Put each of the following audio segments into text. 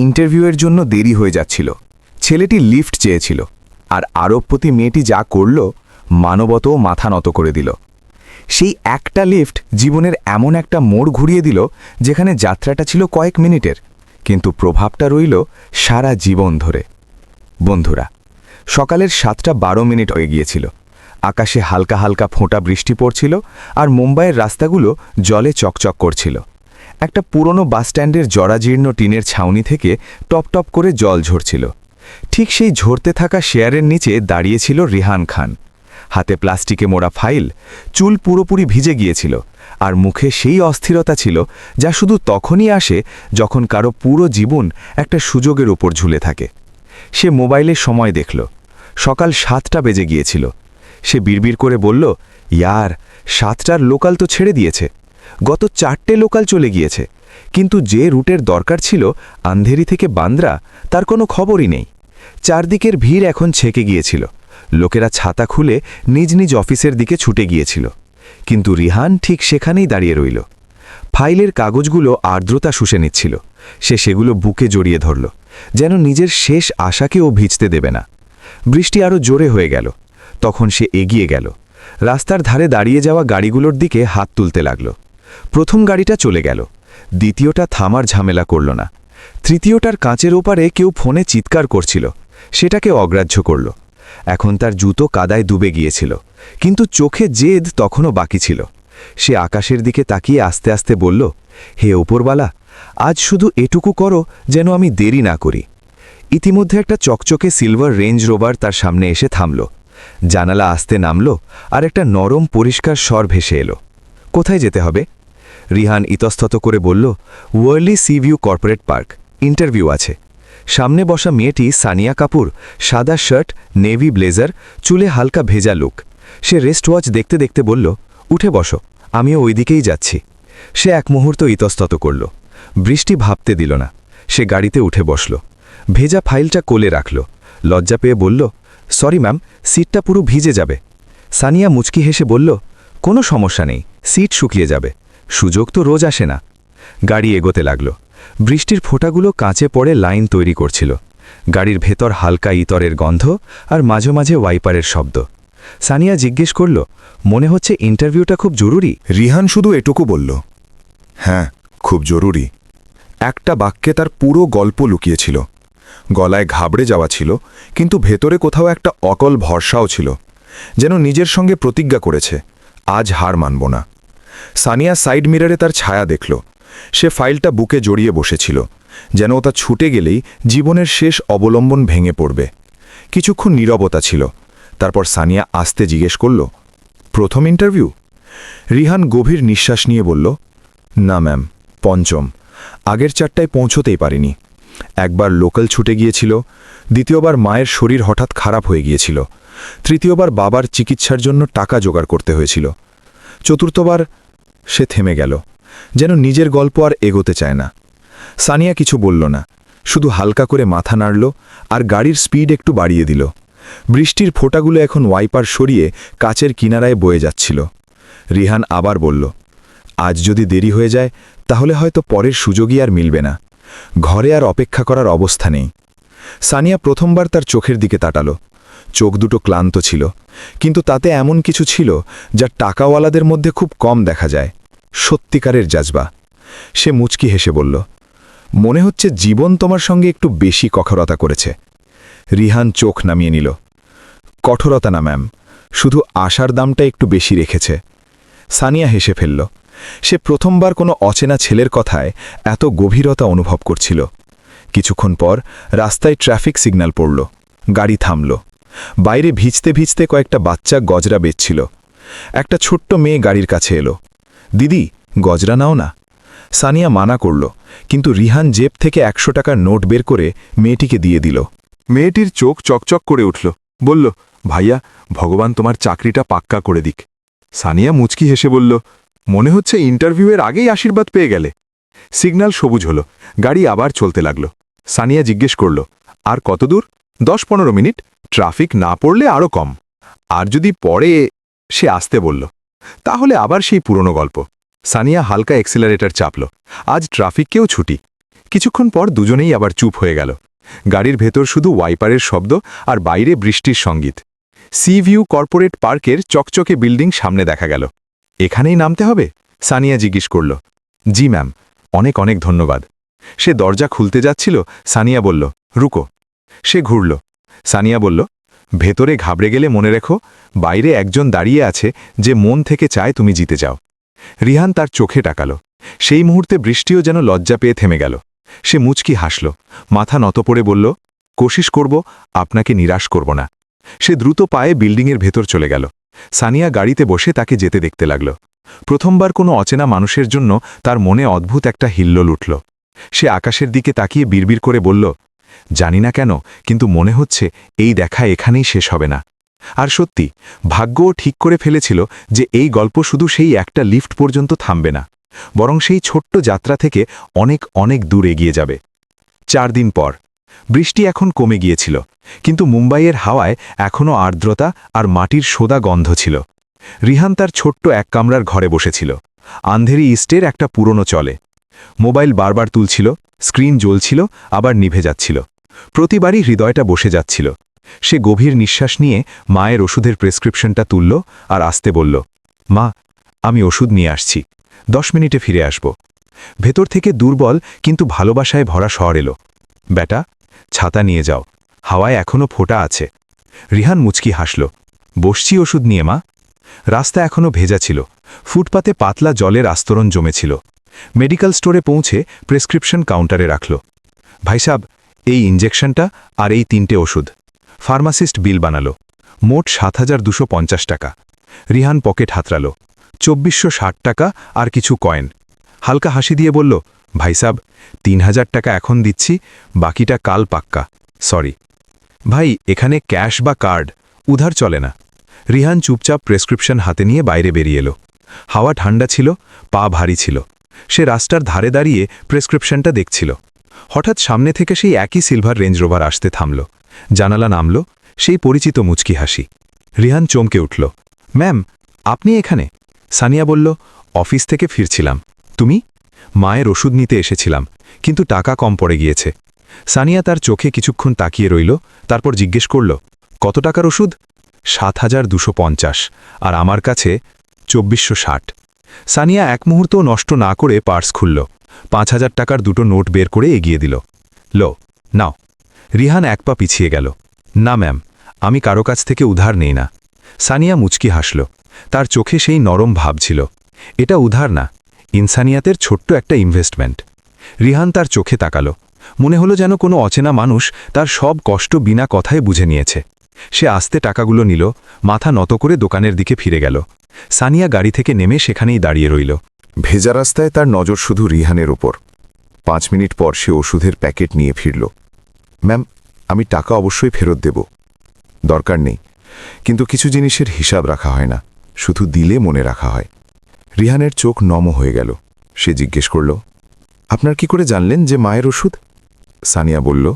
ইন্টারভিউয়ের জন্য দেরি হয়ে যাচ্ছিল। ছেলেটি লিফট চেয়েছিল, আর আরবপতি মেয়েটি যা করল, মানবতও মাথা নত করে দিল। সেই একটা লিফট জীবনের এমন একটা মোড় ঘুরিয়ে দিল, যেখানে যাত্রাটা ছিল কয়েক মিনিটের, কিন্তু প্রভাবটা রইল সারা জীবন ধরে। বন্ধুরা, সকালের 7:12 হয়ে গিয়েছিল। আকাশে হালকা হালকা ফোঁটা বৃষ্টি পড়ছিল, আর মুম্বাইয়ের রাস্তাগুলো জলে চকচক করছিল। একটা পুরনো বাসস্ট্যান্ডের জরাজীর্ণ টিনের ছাউনি থেকে টপ টপ করে জল ঝরছিল। ঠিক সেই ঝরতে থাকা শেয়ারের নিচে দাঁড়িয়েছিল রিহান খান। হাতে প্লাস্টিকে মোড়া ফাইল, চুল পুরোপুরি ভিজে গিয়েছিল, আর মুখে সেই অস্থিরতা ছিল যা শুধু তখনই আসে যখন কারো পুরো জীবন একটা সুযোগের উপর ঝুলে থাকে। সে মোবাইলে সময় দেখল। সকাল 7টা বেজে গিয়েছিল। সে বিড়বিড় করে বলল, ইয়ার, 7টার লোকাল তো ছেড়ে দিয়েছে। গত 4টে লোকাল চলে গিয়েছে, কিন্তু যে রুটের দরকার ছিল আন্ধেরি থেকে বান্দ্রা, তার কোনো খবরই নেই। চারদিকের ভিড় এখন ছেকে গিয়েছিল। লোকেরা ছাতা খুলে নিজ নিজ অফিসের দিকে ছুটে গিয়েছিল, কিন্তু রিহান ঠিক সেখানেই দাঁড়িয়ে রইল। ফাইলের কাগজগুলো আর্দ্রতা শুষে নিচ্ছিল। সে সেগুলো বুকে জড়িয়ে ধরল, যেন নিজের শেষ আশাকেও ভিজতে দেবে না। বৃষ্টি আরও জোরে হয়ে গেল। তখন সে এগিয়ে গেল, রাস্তার ধারে দাঁড়িয়ে যাওয়া গাড়িগুলোর দিকে হাত তুলতে লাগল। প্রথম গাড়িটা চলে গেল, দ্বিতীয়টা থামার ঝামেলা করল না, তৃতীয়টার কাঁচের ওপারে কেউ ফোনে চিৎকার করছিল, সেটাকে অগ্রাহ্য করল। এখন তার জুতো কাদায় ডুবে গিয়েছিল, কিন্তু চোখে জেদ তখনও বাকি ছিল। সে আকাশের দিকে তাকিয়ে আস্তে আস্তে বলল, হে উপরওয়ালা, আজ শুধু এটুকু করো যেন আমি দেরি না করি। ইতিমধ্যে একটা চকচকে সিলভার রেঞ্জ রোভার তার সামনে এসে থামল। জানালা আস্তে নামল, আর একটা নরম পরিষ্কার স্বর ভেসে এলো। কোথায় যেতে হবে? রিহান ইতস্তত করে বলল, Warli sea view corporate park, interview আছে। সামনে বসা মেয়েটি সানিয়া কাপুর, সাদা শার্ট, নেভি ব্লেজার, চুলে হালকা ভেজা লুক। সে রেস্ট ওয়াচ দেখতে দেখতে বলল, উঠে বসো, আমিও ওই দিকেই যাচ্ছি। সে এক মুহূর্ত ইতস্তত করল। বৃষ্টি ভাবতে দিল না। সে গাড়িতে উঠে বসল, ভেজা ফাইলটা কোলে রাখল। লজ্জা পেয়ে বলল, সরি ম্যাম, সিটটা পুরো ভিজে যাবে। সানিয়া মুচকি হেসে বলল, কোনো সমস্যা নেই, সিট শুকিয়ে যাবে, সুযোগ তো রোজ আসে না। গাড়ি এগোতে লাগল। বৃষ্টির ফোঁটাগুলো কাঁচে পড়ে লাইন তৈরি করছিল। গাড়ির ভেতর হালকা ইতরের গন্ধ, আর মাঝে মাঝে ওয়াইপারের শব্দ। সানিয়া জিজ্ঞেস করল, মনে হচ্ছে ইন্টারভিউটা খুব জরুরি? রিহান শুধু এটুকু বলল, হ্যাঁ, খুব জরুরি। একটা বাক্যে তার পুরো গল্প লুকিয়েছিল। গলায় ঘাবড়ে যাওয়া ছিল, কিন্তু ভেতরে কোথাও একটা অকল ভরসাও ছিল, যেন নিজের সঙ্গে প্রতিজ্ঞা করেছে, আজ হার মানব না। সানিয়া সাইড মিররে তার ছায়া দেখল। সে ফাইলটা বুকে জড়িয়ে বসেছিল, যেন ওটা ছুটে গেলেই জীবনের শেষ অবলম্বন ভেঙে পড়বে। কিছুক্ষণ নীরবতা ছিল। তারপর সানিয়া আস্তে জিজ্ঞেস করল, প্রথম ইন্টারভিউ? রিহান গভীর নিঃশ্বাস নিয়ে বলল, না ম্যাম, পঞ্চম। আগের 4টায় পৌঁছতেই পারিনি। একবার লোকাল ছুটে গিয়েছিল, দ্বিতীয়বার মায়ের শরীর হঠাৎ খারাপ হয়ে গিয়েছিল, তৃতীয়বার বাবার চিকিৎসার জন্য টাকা জোগাড় করতে হয়েছিল, চতুর্থবার। সে থেমে গেল, যেন নিজের গল্প আর এগোতে চায় না। সানিয়া কিছু বলল না, শুধু হালকা করে মাথা নাড়ল, আর গাড়ির স্পিড একটু বাড়িয়ে দিল। বৃষ্টির ফোঁটাগুলো এখন ওয়াইপার সরিয়ে কাচের কিনারায় বয়ে যাচ্ছিল। রিহান আবার বলল, আজ যদি দেরি হয়ে যায় তাহলে হয়তো পরের সুযোগই আর মিলবে না। ঘরে আর অপেক্ষা করার অবস্থা নেই। সানিয়া প্রথমবার তার চোখের দিকে তাকালো। চোখ দুটো ক্লান্ত ছিল, কিন্তু তাতে এমন কিছু ছিল যা টাকাওয়ালাদের মধ্যে খুব কম দেখা যায়, সত্যিকারের জাজবা। সে মুচকি হেসে বলল, মনে হচ্ছে জীবন তোমার সঙ্গে একটু বেশি কঠোরতা করেছে। রিহান চোখ নামিয়ে নিল। কঠোরতা না ম্যাম, শুধু আশার দামটা একটু বেশি রেখেছে। সানিয়া হেসে ফেলল। সে প্রথমবার কোনো অচেনা ছেলের কথায় এত গভীরতা অনুভব করছিল। কিছুক্ষণ পর রাস্তায় ট্রাফিক সিগন্যাল পড়ল। গাড়ি থামল। বাইরে ভিজতে ভিজতে কয়েকটা বাচ্চা গজরা বেচছিল। একটা ছোট্ট মেয়ে গাড়ির কাছে এলো। দিদি, গজরা নাও না। সানিয়া মানা করল, কিন্তু রিহান জেব থেকে 100 টাকার নোট বের করে মেয়েটিকে দিয়ে দিল। মেয়েটির চোখ চকচক করে উঠল, বলল, ভাইয়া, ভগবান তোমার চাকরিটা পাক্কা করে দিক। সানিয়া মুচকি হেসে বলল, মনে হচ্ছে ইন্টারভিউয়ের আগেই আশীর্বাদ পেয়ে গেলে। সিগন্যাল সবুজ হলো, গাড়ি আবার চলতে লাগল। সানিয়া জিজ্ঞেস করল, আর কত দূর? 10-15 মিনিট, ট্রাফিক না পড়লে আরও কম। আর যদি পড়ে? সে আসতে বলল। তাহলে আবার সেই পুরনো গল্প। সানিয়া হালকা এক্সিলারেটর চাপল। আজ ট্রাফিককেও ছুটি। কিছুক্ষণ পর দুজনেই আবার চুপ হয়ে গেল। গাড়ির ভেতর শুধু ওয়াইপারের শব্দ আর বাইরে বৃষ্টির সঙ্গীত। সি ভিউ কর্পোরেট পার্কের চকচকে বিল্ডিং সামনে দেখা গেল। এখানেই নামতে হবে? সানিয়া জিজ্ঞেস করল। জি ম্যাম, অনেক অনেক ধন্যবাদ। সে দরজা খুলতে যাচ্ছিল, সানিয়া বলল, রুকো। সে ঘুরল। সানিয়া বলল, ভেতরে ঘাবড়ে গেলে মনে রেখো, বাইরে একজন দাঁড়িয়ে আছে যে মন থেকে চায় তুমি জিতে যাও। রিহান তার চোখে তাকালো। সেই মুহূর্তে বৃষ্টিও যেন লজ্জা পেয়ে থেমে গেল। সে মুচকি হাসল, মাথা নত করে বলল, কোশিশ করব, আপনাকে নিরাশ করব না। সে দ্রুত পায়ে বিল্ডিংয়ের ভেতর চলে গেল। সানিয়া গাড়িতে বসে তাকে যেতে দেখতে লাগল। প্রথমবার কোনো অচেনা মানুষের জন্য তার মনে অদ্ভুত একটা হিল্লোল উঠল। সে আকাশের দিকে তাকিয়ে বিড়বিড় করে বলল, জানি না কেন, কিন্তু মনে হচ্ছে এই দেখা এখানেই শেষ হবে না। আর সত্যি, ভাগ্যও ঠিক করে ফেলেছিল যে এই গল্প শুধু সেই একটা লিফট পর্যন্ত থামবে না, বরং সেই ছোট্ট যাত্রা থেকে অনেক অনেক দূর এগিয়ে যাবে। 4 দিন পর বৃষ্টি এখন কমে গিয়েছিল, কিন্তু মুম্বাইয়ের হাওয়ায় এখনও আর্দ্রতা আর মাটির সোদা গন্ধ ছিল। রিহান তার ছোট্ট এক কামরার ঘরে বসেছিল। আন্ধেরি ইস্টের একটা পুরনো চলে। মোবাইল বারবার তুলছিল, স্ক্রিন জ্বলছিল, আবার নিভে যাচ্ছিল। প্রতিবারই হৃদয়টা বসে যাচ্ছিল। সে গভীর নিঃশ্বাস নিয়ে মায়ের ওষুধের প্রেসক্রিপশনটা তুলল আর আস্তে বলল, মা, আমি ওষুধ নিয়ে আসছি, 10 মিনিটে ফিরে আসব। ভেতর থেকে দুর্বল কিন্তু ভালোবাসায় ভরা স্বর এলো, বেটা, ছাতা নিয়ে যাও, হাওয়ায় এখনও ফোঁটা আছে। রিহান মুচকি হাসল, বসছি ওষুধ নিয়ে মা। রাস্তা এখনও ভেজা ছিল, ফুটপাতে পাতলা জলের আস্তরণ জমেছিল। মেডিকেল স্টোরে পৌঁছে প্রেসক্রিপশন কাউন্টারে রাখল। ভাই সাব, এই ইঞ্জেকশনটা আর এই 3টে ওষুধ। ফার্মাসিস্ট বিল বানালো, মোট 7,250 টাকা। রিহান পকেট হাতড়াল, 2,460 টাকা আর কিছু কয়েন। হালকা হাসি দিয়ে বলল, ভাই সাব, 3,000 টাকা এখন দিচ্ছি, বাকিটা কাল পাক্কা। সরি ভাই, এখানে ক্যাশ বা কার্ড, উধার চলে না। রিহান চুপচাপ প্রেসক্রিপশন হাতে নিয়ে বাইরে বেরিয়ে এলো। হাওয়া ঠান্ডা ছিল, পা ভারী ছিল। সে রাস্তার ধারে দাঁড়িয়ে প্রেসক্রিপশনটা দেখছিল। হঠাৎ সামনে থেকে সেই একই সিলভার রেঞ্জ রোভার আসতে থামল। জানালা নামল, সেই পরিচিত মুচকি হাসি। রিহান চমকে উঠল, ম্যাম, আপনি এখানে? সানিয়া বলল, অফিস থেকে ফিরছিলাম। তুমি? মায়ের ওষুধ নিতে এসেছিলাম, কিন্তু টাকা কম পড়ে গিয়েছে। সানিয়া তার চোখে কিছুক্ষণ তাকিয়ে রইল, তারপর জিজ্ঞেস করল, কত টাকার ওষুধ? 7,250, আর আমার কাছে 2,460। সানিয়া এক মুহূর্তও নষ্ট না করে পার্স খুলল, 5,000 টাকার 2টো নোট বের করে এগিয়ে দিল। লো, নাও। রিহান এক পা পিছিয়ে গেল। না ম্যাম, আমি কারো কাছ থেকে উধার নেই না। সানিয়া মুচকি হাসল, তার চোখে সেই নরম ভাব ছিল। এটা উধার না, ইনসানিয়াতের ছোট্ট একটা ইনভেস্টমেন্ট। রিহান তার চোখে তাকালো, মনে হলো যেন কোনো অচেনা মানুষ তার সব কষ্ট বিনা কথায় বুঝে নিয়েছে। সে আস্তে টাকাগুলো নিল, মাথা নত করে দোকানের দিকে ফিরে গেল। সানিয়া গাড়ি থেকে নেমে সেখানেই দাঁড়িয়ে রইল। ভেজা রাস্তায় তার নজর শুধু রিহানের ওপর। 5 মিনিট পর সে ওষুধের প্যাকেট নিয়ে ফিরল। ম্যাম, আমি টাকা অবশ্যই ফেরত দেব। দরকার নেই, কিন্তু কিছু জিনিসের হিসাব রাখা হয় না, শুধু দিলে মনে রাখা হয়। রিহানের চোখ নম হয়ে গেল। সে জিজ্ঞেস করল, আপনার কি করে জানলেন যে মায়ের ওষুধ? সানিয়া বলল,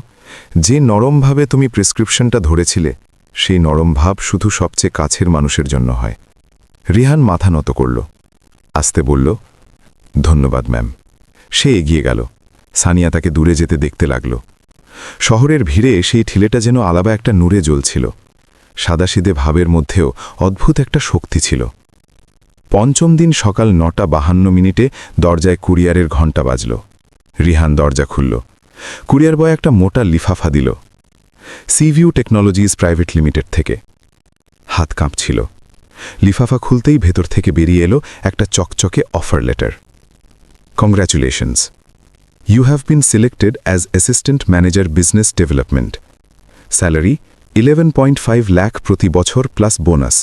যে নরমভাবে তুমি প্রেসক্রিপশনটা ধরেছিলে, সেই নরম ভাব শুধু সবচেয়ে কাছের মানুষের জন্য হয়। রিহান মাথা নত করল, আস্তে বলল, ধন্যবাদ ম্যাম। সে এগিয়ে গেল। সানিয়া তাকে দূরে যেতে দেখতে লাগল। শহরের ভিড়ে সেই ঠিলেটা যেন আলাদা একটা নূরে জ্বলছিল। সাদাসিদে ভাবের মধ্যেও অদ্ভুত একটা শক্তি ছিল। 5ম দিন সকাল 9:52 দরজায় কুরিয়ারের ঘণ্টা বাজল। রিহান দরজা খুলল। কুরিয়ার বয় একটা মোটা লিফাফা দিল, সিভিউ টেকনোলজিস প্রাইভেট লিমিটেড থেকে। হাত কাঁপছিল। লিফাফা খুলতেই ভেতর থেকে বেরিয়ে এলো একটা চকচকে offer letter. Congratulations, you have been selected as assistant manager business development. Salary 11.5 lakh প্রতি বছর প্লাস বোনাস।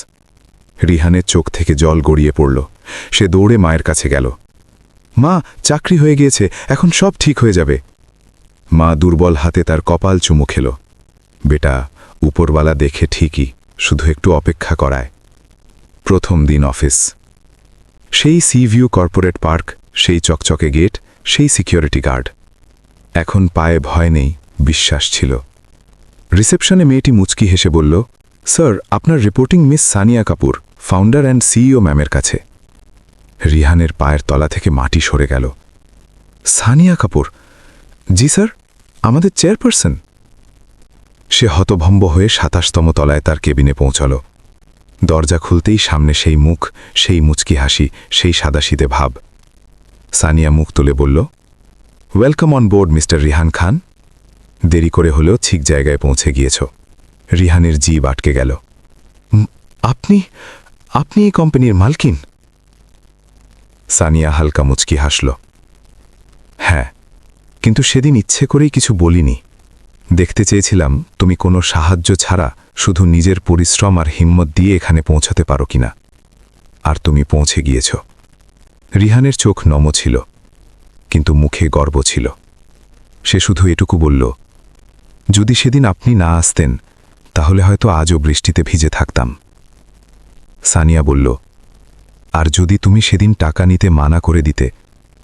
রিহানের চোখ থেকে জল গড়িয়ে পড়ল। সে দৌড়ে মায়ের কাছে গেল। মা, চাকরি হয়ে গিয়েছে, এখন সব ঠিক হয়ে যাবে। মা দুর্বল হাতে তার কপাল চুমু খেল। বেটা, উপরওয়ালা দেখে ঠিকই, শুধু একটু অপেক্ষা করায়। প্রথম দিন অফিস। সেই সিভিউ কর্পোরেট পার্ক, সেই চকচকে গেট, সেই সিকিউরিটি গার্ড। এখন পায়ে ভয় নেই, বিশ্বাস ছিল। রিসেপশনে মেয়েটি মুচকি হেসে বলল, স্যার, আপনার reporting miss Sania Kapoor, founder and CEO ম্যামের কাছে। রিহানের পায়ের তলা থেকে মাটি সরে গেল। সানিয়া কাপুর, জি স্যার, আমাদের চেয়ারপারসন। সে হতভম্ব হয়ে ২৭তম তলায় তার কেবিনে পৌঁছল। দরজা খুলতেই সামনে সেই মুখ, সেই মুচকি হাসি, সেই সাদাসিদে ভাব। সানিয়া মুখ তুলে বলল, welcome on board mister Rihan Khan. দেরি করে হলেও ঠিক জায়গায় পৌঁছে গিয়েছ। রিহানের জিভ আটকে গেল। আপনি আপনি এই কোম্পানির মালকিন? সানিয়া হালকা মুচকি হাসল। হ্যাঁ, কিন্তু সেদিন ইচ্ছে করেই কিছু বলিনি। দেখতে চেয়েছিলাম তুমি কোনো সাহায্য ছাড়া শুধু নিজের পরিশ্রম আর হিম্মত দিয়ে এখানে পৌঁছাতে পারো কিনা। আর তুমি পৌঁছে গিয়েছ। রিহানের চোখ নম ছিল, কিন্তু মুখে গর্ব ছিল। সে শুধু এটুকু বলল, যদি সেদিন আপনি না আসতেন তাহলে হয়তো আজও বৃষ্টিতে ভিজে থাকতাম। সানিয়া বলল, আর যদি তুমি সেদিন টাকা নিতে মানা করে দিতে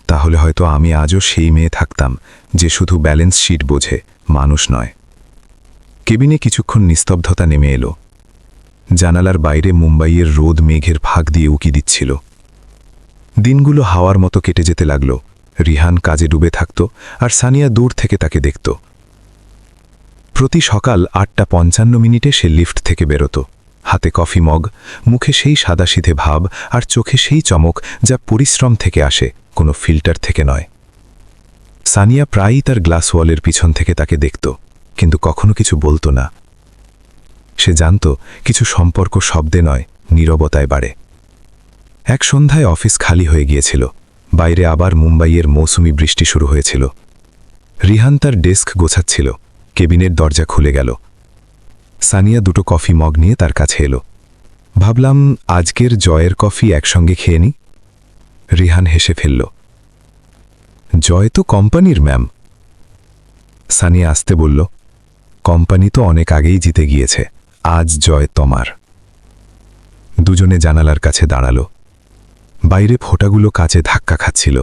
তাহলে হয়তো আমি আজও সেই মেয়ে থাকতাম যে শুধু ব্যালেন্স শিট বোঝে, মানুষ নয়। কেবিনে কিছুক্ষণ নিস্তব্ধতা নেমে এলো। জানালার বাইরে মুম্বাইয়ের রোদ মেঘের ফাঁক দিয়ে উকি দিচ্ছিল। দিনগুলো হাওয়ার মতো কেটে যেতে লাগল। রিহান কাজে ডুবে থাকত আর সানিয়া দূর থেকে তাকে দেখত। প্রতি সকাল ৮:৫৫ সে লিফট থেকে বেরোত, হাতে কফি মগ, মুখে সেই সাদাসিধে ভাব আর চোখে সেই চমক যা পরিশ্রম থেকে আসে, কোনো ফিল্টার থেকে নয়। সানিয়া প্রায়ই তার গ্লাস ওয়ালের পিছন থেকে তাকে দেখত, কিন্তু কখনো কিছু বলত না। সে জানত কিছু সম্পর্ক শব্দে নয়, নীরবতায় বাড়ে। এক সন্ধ্যায় অফিস খালি হয়ে গিয়েছিল। বাইরে আবার মুম্বাইয়ের মৌসুমি বৃষ্টি শুরু হয়েছিল। রিহান তার ডেস্ক গোছাচ্ছিল। কেবিনের দরজা খুলে গেল। সানিয়া দুটো কফি মগ নিয়ে তার কাছে এলো। ভাবলাম আজকের জয়ের কফি একসঙ্গে খেয়ে নি। রিহান হেসে ফেলল। জয় তো কোম্পানির ম্যাম। সানিয়া আসতে বলল, কোম্পানি তো অনেক আগেই জিতে গিয়েছে, আজ জয় তোমার। দুজনে জানালার কাছে দাঁড়ালো। বাইরে ফোঁটাগুলো কাচে ধাক্কা খাচ্ছিল।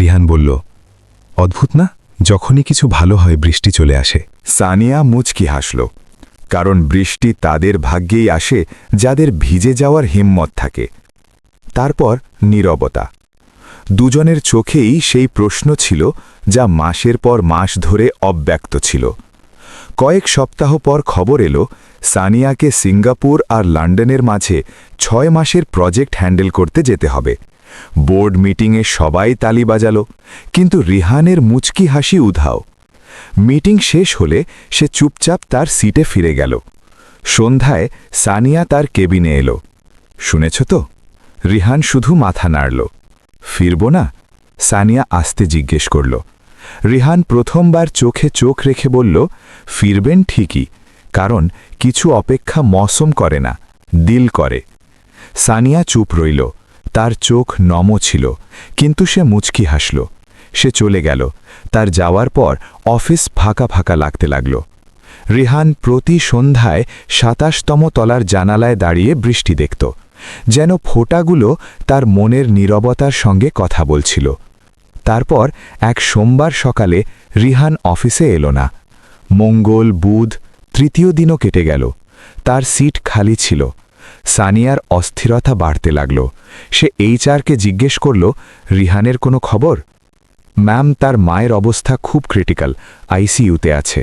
রিহান বলল, অদ্ভুত না, যখনই কিছু ভালো হয় বৃষ্টি চলে আসে। সানিয়া মুচকি হাসল, কারণ বৃষ্টি তাদের ভাগ্যেই আসে যাদের ভিজে যাওয়ার হিম্মত থাকে। তারপর নীরবতা। দুজনের চোখেই সেই প্রশ্ন ছিল যা মাসের পর মাস ধরে অব্যক্ত ছিল। কয়েক সপ্তাহ পর খবর এলো সানিয়াকে সিঙ্গাপুর আর লন্ডনের মাঝে ৬ মাসের প্রজেক্ট হ্যান্ডেল করতে যেতে হবে। বোর্ড মিটিংয়ে সবাই তালি বাজালো, কিন্তু রিহানের মুচকি হাসি উধাও। মিটিং শেষ হলে সে চুপচাপ তার সিটে ফিরে গেল। সন্ধ্যায় সানিয়া তার কেবিনে এলো। শুনেছ তো? রিহান শুধু মাথা নাড়ল। ফিরব না? সানিয়া আস্তে জিজ্ঞেস করল। রিহান প্রথমবার চোখে চোখ রেখে বলল, ফিরবেন ঠিকই, কারণ কিছু অপেক্ষা মৌসুম করে না, দিল করে। সানিয়া চুপ রইল। তার চোখ নম ছিল, কিন্তু সে মুচকি হাসল। সে চলে গেল। তার যাওয়ার পর অফিস ফাঁকা ফাঁকা লাগতে লাগল। রিহান প্রতি সন্ধ্যায় ২৭তম তলার জানালায় দাঁড়িয়ে বৃষ্টি দেখত, যেন ফোঁটাগুলো তার মনের নীরবতার সঙ্গে কথা বলছিল। তারপর এক সোমবার সকালে রিহান অফিসে এলো না। মঙ্গল, বুধ, তৃতীয় দিনও কেটে গেল। তার সিট খালি ছিল। সানিয়ার অস্থিরতা বাড়তে লাগল। সে এইচআরকে জিজ্ঞেস করল, রিহানের কোনো খবর? ম্যাম, তার মায়ের অবস্থা খুব ক্রিটিক্যাল, আইসিইউতে আছে।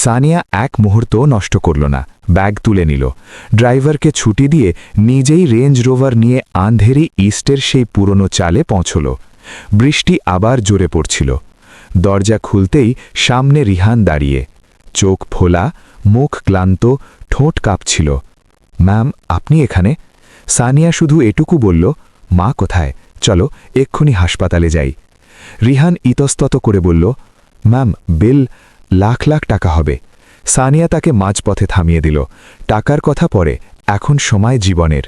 সানিয়া এক মুহূর্তও নষ্ট করল না, ব্যাগ তুলে নিল। ড্রাইভারকে ছুটি দিয়ে নিজেই রেঞ্জ রোভার নিয়ে আন্ধেরি ইস্টের সেই পুরনো চালে পৌঁছল। বৃষ্টি আবার জোরে পড়ছিল। দরজা খুলতেই সামনে রিহান দাঁড়িয়ে, চোখ ফোলা, মুখ ক্লান্ত, ঠোঁট কাঁপছিল। ম্যাম, আপনি এখানে? সানিয়া শুধু এটুকু বলল, মা কোথায়? চলো এক্ষুনি হাসপাতালে যাই। রিহান ইতস্তত করে বলল, ম্যাম, বিল লাখ লাখ টাকা হবে। সানিয়া তাকে মাঝপথে থামিয়ে দিল। টাকার কথা পরে, এখন সময় জীবনের।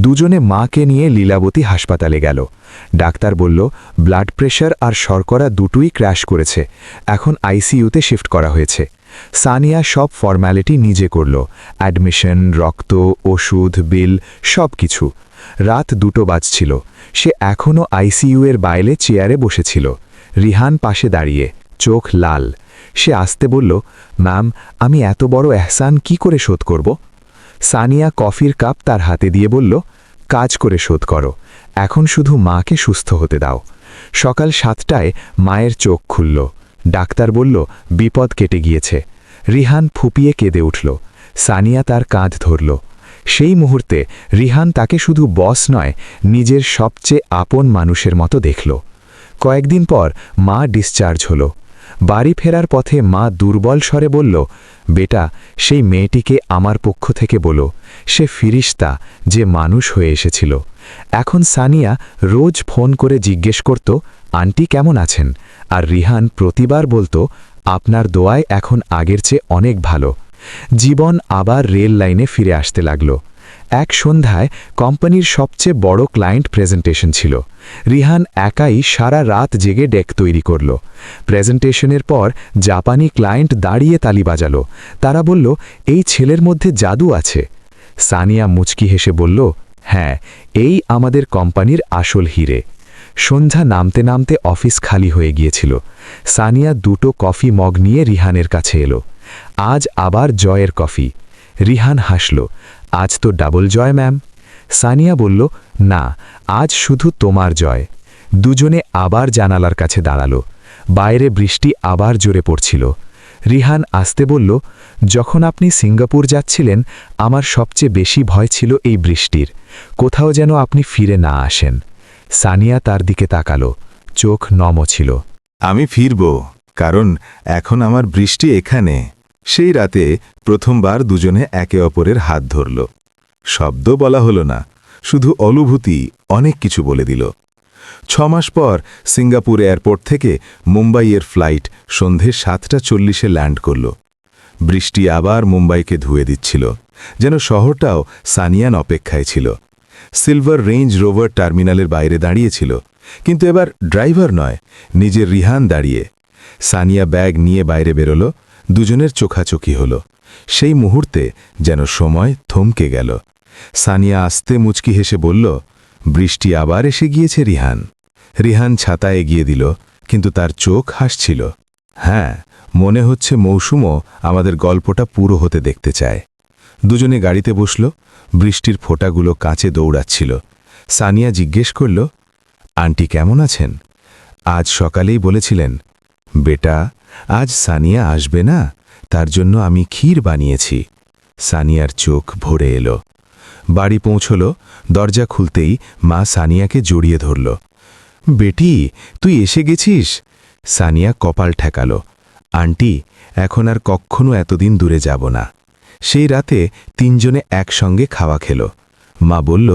দুজনে মাকে নিয়ে লীলাবতী হাসপাতালে গেল। ডাক্তার বলল, ব্লাড প্রেশার আর শর্করা দুটোই ক্র্যাশ করেছে, এখন আইসিইউতে শিফট করা হয়েছে। সানিয়া সব ফর্ম্যালিটি নিজে করল, অ্যাডমিশন, রক্ত, ওষুধ, বিল, সব কিছু। রাত 2টো বাজছিল। সে এখনও আইসিইউয়ের বাইরে চেয়ারে বসেছিল। রিহান পাশে দাঁড়িয়ে, চোখ লাল। সে আস্তে বলল, ম্যাম, আমি এত বড় এহসান কি করে শোধ করব? সানিয়া কফির কাপ তার হাতে দিয়ে বলল, কাজ করে শোধ করো, এখন শুধু মাকে সুস্থ হতে দাও। সকাল 7টায় মায়ের চোখ খুলল। ডাক্তার বলল বিপদ কেটে গিয়েছে। রিহান ফুপিয়ে কেঁদে উঠল। সানিয়া তার কাঁধ ধরল। সেই মুহূর্তে রিহান তাকে শুধু বস নয়, নিজের সবচেয়ে আপন মানুষের মতো দেখল। কয়েকদিন পর মা ডিসচার্জ হল। বাড়ি ফেরার পথে মা দুর্বল স্বরে বলল, বেটা, সেই মেয়েটিকে আমার পক্ষ থেকে বলো, সে ফিরিস্তা যে মানুষ হয়ে এসেছিল। এখন সানিয়া রোজ ফোন করে জিজ্ঞেস করত, আন্টি কেমন আছেন? আর রিহান প্রতিবার বলতো, আপনার দোয়ায় এখন আগের চেয়ে অনেক ভালো। জীবন আবার রেল লাইনে ফিরে আসতে লাগল। এক সন্ধ্যায় কোম্পানির সবচেয়ে বড় ক্লায়েন্ট প্রেজেন্টেশন ছিল। রিহান একাই সারা রাত জেগে ডেক তৈরি করল। প্রেজেন্টেশনের পর জাপানি ক্লায়েন্ট দাঁড়িয়ে তালি বাজালো। তারা বলল, এই ছেলের মধ্যে জাদু আছে। সানিয়া মুচকি হেসে বলল, হ্যাঁ, এই আমাদের কোম্পানির আসল হিরে। সন্ধ্যা নামতে নামতে অফিস খালি হয়ে গিয়েছিল। সানিয়া 2টো কফি মগ নিয়ে রিহানের কাছে এলো। আজ আবার জয়ের কফি। রিহান হাসল, আজ তো ডাবল জয় ম্যাম। সানিয়া বলল, না, আজ শুধু তোমার জয়। দুজনে আবার জানালার কাছে দাঁড়ালো। বাইরে বৃষ্টি আবার জোরে পড়ছিল। রিহান আসতে বলল, যখন আপনি সিঙ্গাপুর যাচ্ছিলেন আমার সবচেয়ে বেশি ভয় ছিল এই বৃষ্টির, কোথাও যেন আপনি ফিরে না আসেন। সানিয়া তার দিকে তাকালো, চোখ নম ছিল। আমি ফিরব, কারণ এখন আমার বৃষ্টি এখানে। সেই রাতে প্রথমবার দুজনে একে অপরের হাত ধরল। শব্দ বলা হলো না, শুধু অনুভূতি অনেক কিছু বলে দিল। 6 মাস পর সিঙ্গাপুর এয়ারপোর্ট থেকে মুম্বাইয়ের ফ্লাইট সন্ধে 7:40 ল্যান্ড করল। বৃষ্টি আবার মুম্বাইকে ধুয়ে দিচ্ছিল, যেন শহরটাও সানিয়ান অপেক্ষায় ছিল। সিলভার রেঞ্জ রোভার টার্মিনালের বাইরে দাঁড়িয়েছিল, কিন্তু এবার ড্রাইভার নয়, নিজের রিহান দাঁড়িয়ে। সানিয়া ব্যাগ নিয়ে বাইরে বেরোল। দুজনের চোখাচোখি হল। সেই মুহূর্তে যেন সময় থমকে গেল। সানিয়া আস্তে মুচকি হেসে বলল, বৃষ্টি আবার এসে গিয়েছে রিহান। রিহান ছাতা এগিয়ে দিল, কিন্তু তার চোখ হাসছিল। হ্যাঁ, মনে হচ্ছে মৌসুমও আমাদের গল্পটা পুরো হতে দেখতে চায়। দুজনে গাড়িতে বসল। বৃষ্টির ফোঁটাগুলো কাঁচে দৌড়াচ্ছিল। সানিয়া জিজ্ঞেস করল, আন্টি কেমন আছেন? আজ সকালেই বলেছিলেন, বেটা, আজ সানিয়া আসবে না, তার জন্য আমি ক্ষীর বানিয়েছি। সানিয়ার চোখ ভরে এলো। বাড়ি পৌঁছল। দরজা খুলতেই মা সানিয়াকে জড়িয়ে ধরল। বেটি, তুই এসে গেছিস? সানিয়া কপাল ঠেকাল। আন্টি, এখন আর কখনো এতদিন দূরে যাব না। সেই রাতে তিনজনে একসঙ্গে খাওয়া খেল। মা বলল,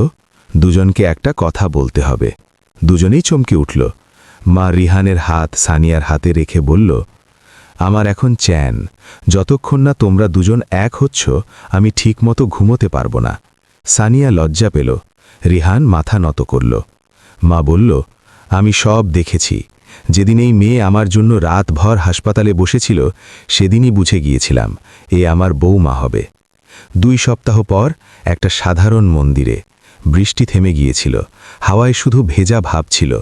দুজনকে একটা কথা বলতে হবে। দুজনেই চমকে উঠল। মা রিহানের হাত সানিয়ার হাতে রেখে বলল, আমার এখন চ্যান, যতক্ষণ না তোমরা দুজন এক হচ্ছ আমি ঠিকমতো ঘুমোতে পারব না। সানিয়া লজ্জা পেল। রিহান মাথা নত করল। মা বলল, আমি সব দেখেছি। যেদিন এই মেয়ে আমার জন্য রাতভর হাসপাতালে বসেছিল সেদিনই বুঝে গিয়েছিলাম এ আমার বউমা হবে। 2 সপ্তাহ পর একটা সাধারণ মন্দিরে। বৃষ্টি থেমে গিয়েছিল, হাওয়ায় শুধু ভেজা ভাব ছিল।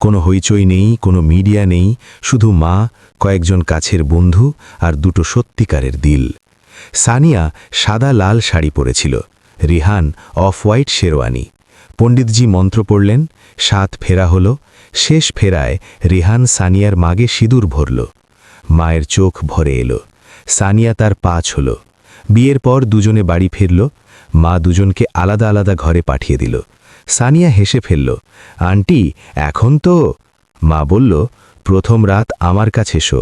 কোনো হইচই নেই, কোনো মিডিয়া নেই, শুধু মা, কয়েকজন কাছের বন্ধু আর 2টো সত্যিকারের দিল। সানিয়া সাদা লাল শাড়ি পরেছিল, রিহান অফ হোয়াইট শেরওয়ানি। পণ্ডিতজি মন্ত্র পড়লেন, 7 ফেরা হল। শেষ ফেরায় রিহান সানিয়ার মাগে সিঁদুর ভরল। মায়ের চোখ ভরে এলো। সানিয়া তার পা ছুঁল। বিয়ের পর দুজনে বাড়ি ফিরল। মা দুজনকে আলাদা আলাদা ঘরে পাঠিয়ে দিল। সানিয়া হেসে ফেলল, আন্টি, এখন তো। মা বলল, প্রথম রাত আমার কাছে শো,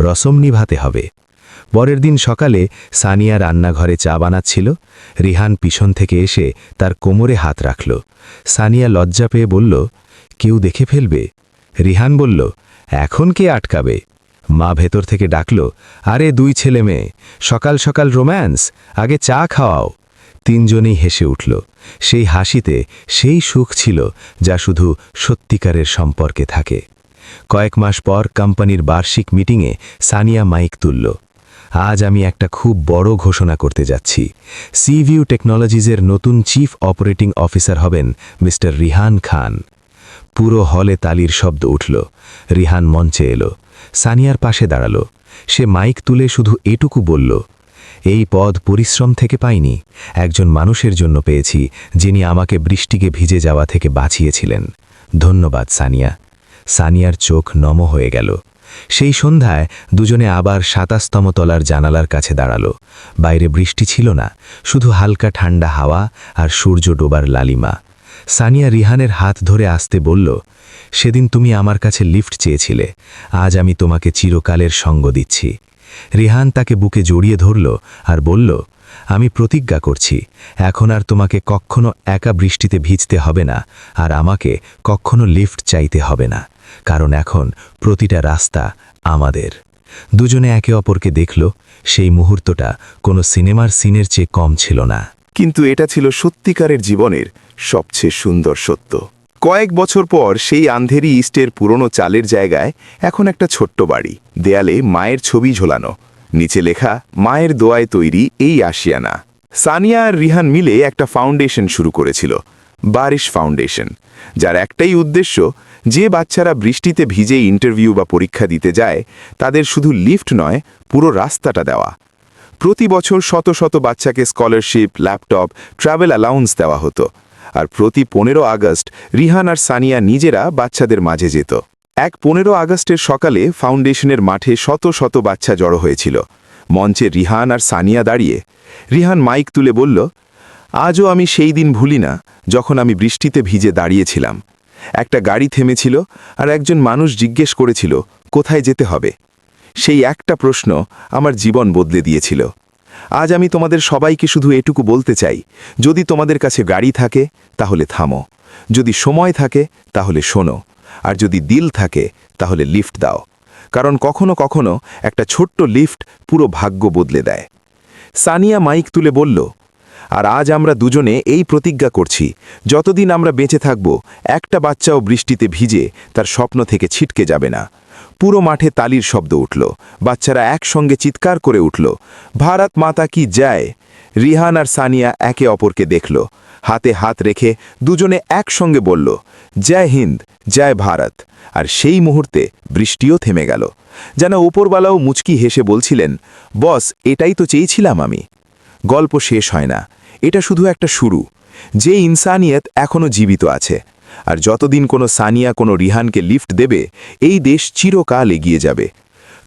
রসম নিভাতে হবে। পরের দিন সকালে সানিয়া রান্নাঘরে চা বানাচ্ছিল। রিহান পিছন থেকে এসে তার কোমরে হাত রাখল। সানিয়া লজ্জা পেয়ে বলল, কেউ দেখে ফেলবে। রিহান বলল, এখন কে আটকাবে? মা ভেতর থেকে ডাকল, আরে 2 ছেলে মেয়ে, সকাল সকাল রোম্যান্স, আগে চা খাওয়াও। তিনজনেই হেসে উঠল। সেই হাসিতে সেই সুখ ছিল যা শুধু সত্যিকারের সম্পর্কে থাকে। কয়েক মাস পর কোম্পানির বার্ষিক মিটিংয়ে সানিয়া মাইক তুলল। আজ আমি একটা খুব বড় ঘোষণা করতে যাচ্ছি। সিভিউ টেকনোলজিজের নতুন চিফ অপারেটিং অফিসার হবেন মিস্টার রিহান খান। পুরো হলে তালির শব্দ উঠল। রিহান মঞ্চে এলো। সানিয়ার পাশে দাঁড়ালো। সে মাইক তুলে শুধু এটুকু বলল, এই পদ পরিশ্রম থেকে পাইনি, একজন মানুষের জন্য পেয়েছি যিনি আমাকে বৃষ্টিকে ভিজে যাওয়া থেকে বাঁচিয়েছিলেন। ধন্যবাদ সানিয়া। সানিয়ার চোখ নম হয়ে গেল। সেই সন্ধ্যায় দুজনে আবার ২৭তম তলার জানালার কাছে দাঁড়ালো। বাইরে বৃষ্টি ছিল না, শুধু হালকা ঠান্ডা হাওয়া আর সূর্য ডোবার লালিমা। সানিয়া রিহানের হাত ধরে আসতে বলল, সেদিন তুমি আমার কাছে লিফট চেয়েছিলে, আজ আমি তোমাকে চিরকালের সঙ্গ দিচ্ছি। রিহান তাকে বুকে জড়িয়ে ধরল আর বলল, আমি প্রতিজ্ঞা করছি, এখন আর তোমাকে কখনো একা বৃষ্টিতে ভিজতে হবে না, আর আমাকে কখনো লিফট চাইতে হবে না, কারণ এখন প্রতিটা রাস্তা আমাদের। দুজনে একে অপরকে দেখল। সেই মুহূর্তটা কোনো সিনেমার সিনের চেয়ে কম ছিল না। কিন্তু এটা ছিল সত্যিকারের জীবনের সবচেয়ে সুন্দর সত্য। কয়েক বছর পর সেই আন্ধেরি ইস্টের পুরনো চালের জায়গায় এখন একটা ছোট্ট বাড়ি, দেয়ালে মায়ের ছবি ঝোলানো, নিচে লেখা মায়ের দোয়ায় তৈরি এই আশিয়ানা। সানিয়া আর রিহান মিলে একটা ফাউন্ডেশন শুরু করেছিল, বারিশ ফাউন্ডেশন, যার একটাই উদ্দেশ্য, যে বাচ্চারা বৃষ্টিতে ভিজে ইন্টারভিউ বা পরীক্ষা দিতে যায় তাদের শুধু লিফট নয়, পুরো রাস্তাটা দেওয়া। প্রতি বছর শত শত বাচ্চাকে স্কলারশিপ, ল্যাপটপ, ট্রাভেল অ্যালাউন্স দেওয়া হতো। আর প্রতি 15 আগস্ট রিহান আর সানিয়া নিজেরা বাচ্চাদের মাঝে যেত। 15 আগস্টের সকালে ফাউন্ডেশনের মাঠে শত শত বাচ্চা জড়ো হয়েছিল। মঞ্চে রিহান আর সানিয়া দাঁড়িয়ে। রিহান মাইক তুলে বলল, আজও আমি সেই দিন ভুলি না যখন আমি বৃষ্টিতে ভিজে দাঁড়িয়েছিলাম। একটা গাড়ি থেমেছিল আর একজন মানুষ জিজ্ঞেস করেছিল কোথায় যেতে হবে। সেই একটা প্রশ্ন আমার জীবন বদলে দিয়েছিল। আজ আমি তোমাদের সবাইকে শুধু এটুকু বলতে চাই, যদি তোমাদের কাছে গাড়ি থাকে তাহলে থামো, যদি সময় থাকে তাহলে শোনো, আর যদি দিল থাকে তাহলে লিফট দাও, কারণ কখনো কখনো একটা ছোট্ট লিফট পুরো ভাগ্য বদলে দেয়। সানিয়া মাইক তুলে বলল, আর আজ আমরা দুজনে এই প্রতিজ্ঞা করছি, যতদিন আমরা বেঁচে থাকব একটা বাচ্চাও বৃষ্টিতে ভিজে তার স্বপ্ন থেকে ছিটকে যাবে না। পুরো মাঠে তালির শব্দ উঠল, বাচ্চারা একসঙ্গে চিৎকার করে উঠল, ভারত মাতা কি জয়। রিহান আর সানিয়া একে অপরকে দেখল, হাতে হাত রেখে দুজনে একসঙ্গে বলল, জয় হিন্দ, জয় ভারত। আর সেই মুহূর্তে বৃষ্টিও থেমে গেল, যেন ওপরওয়ালাও মুচকি হেসে বলছিলেন, বস, এটাই তো চেয়েছিলাম আমি। গল্প শেষ হয় না, এটা শুধু একটা শুরু। যে ইনসানিয়ত এখনও জীবিত আছে, আর যতদিন কোনো সানিয়া কোনো রিহানকে লিফট দেবে, এই দেশ চিরকাল এগিয়ে যাবে।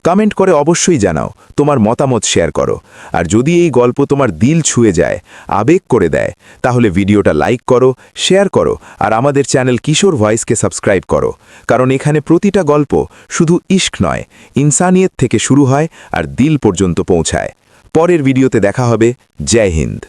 কমেন্ট করে অবশ্যই জানাও, তোমার মতামত শেয়ার করো। আর যদি এই গল্প তোমার দিল ছুঁয়ে যায়, আবেগ করে দেয়, তাহলে ভিডিওটা লাইক করো, শেয়ার করো, আর আমাদের চ্যানেল কিশোর ভয়েসকে সাবস্ক্রাইব করো, কারণ এখানে প্রতিটা গল্প শুধু ইশক নয়, ইনসানিয়ত থেকে শুরু হয় আর দিল পর্যন্ত পৌঁছায়। পরের ভিডিওতে দেখা হবে। জয় হিন্দ।